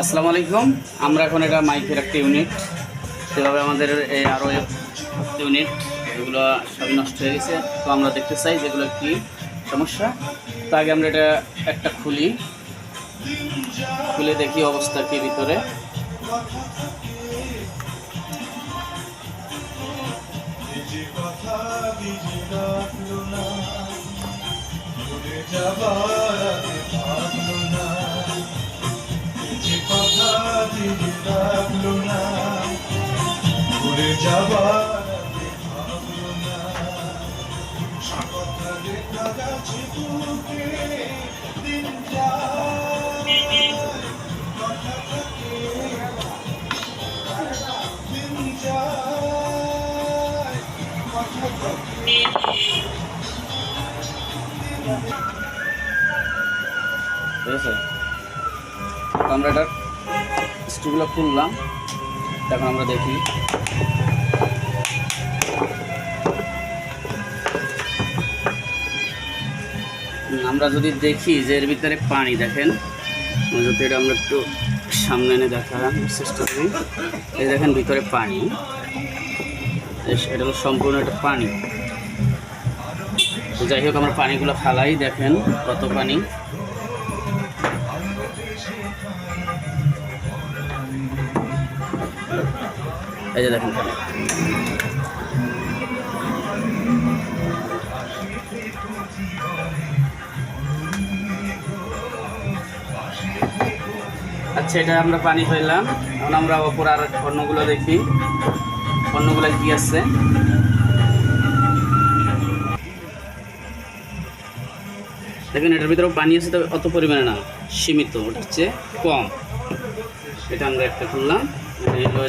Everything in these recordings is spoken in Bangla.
আসসালামু আলাইকুম। আমরা এখন এটা মাইকের একটা ইউনিট, সেভাবে আমাদের এই আরও ইউনিট এগুলো সবই নষ্ট হয়ে গেছে। তো আমরা দেখতে চাই যেগুলো কী সমস্যা। তো আগে আমরা এটা একটা খুলে দেখি অবস্থা কি ভিতরে। ঠিক আছে, আমরা এটার স্ক্রুগুলো খুললাম। এখন আমরা দেখি আমরা যদি দেখি যে এর ভিতরে পানি, দেখেন যদি এটা আমরা একটু সামনে এনে দেখার চেষ্টা করি। এই দেখেন ভিতরে পানি, এটা হলো সম্পূর্ণ একটা পানি। তো যাই হোক আমরা পানিগুলো ফালাই, দেখেন কত পানি। এই যে দেখেন পানি। আচ্ছা, এটা আমরা পানি ফেললাম। এখন আমরা ওপর আর অন্যগুলো দেখি, অন্যগুলো কি আছে। দেখেন এটার ভিতরেও পানি আছে, তবে অত পরিমাণে না, সীমিত, ওটা হচ্ছে কম। এটা আমরা একটা খুললাম,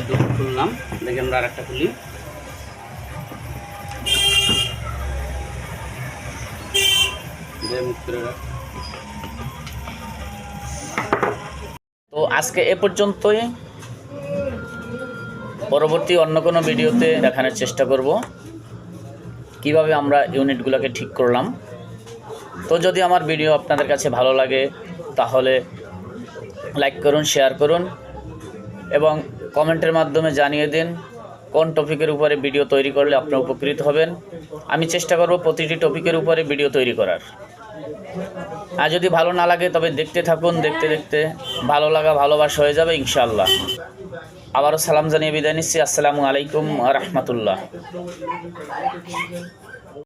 দুটো খুললাম। দেখি আমরা আর একটা খুলি। তো আজকে এ পর্যন্তই। পরবর্তী অন্য কোনো ভিডিওতে দেখানোর চেষ্টা করব কিভাবে আমরা ইউনিটগুলোকে ঠিক করলাম। তো যদি আমার ভিডিও আপনাদের কাছে ভালো লাগে তাহলে লাইক করুন, শেয়ার করুন এবং কমেন্টের মাধ্যমে জানিয়ে দিন কোন টপিকের উপরে ভিডিও তৈরি করলে আপনারা উপকৃত হবেন। আমি চেষ্টা করব প্রতিটি টপিকের উপরে ভিডিও তৈরি করার। আর যদি ভালো না লাগে তবে দেখতে থাকুন, দেখতে দেখতে ভালো লাগা ভালোবাসা হয়ে যাবে ইনশাআল্লাহ। আবারও সালাম জানিয়ে বিদায় নিচ্ছি। আসসালামু আলাইকুম ওয়া রাহমাতুল্লাহ।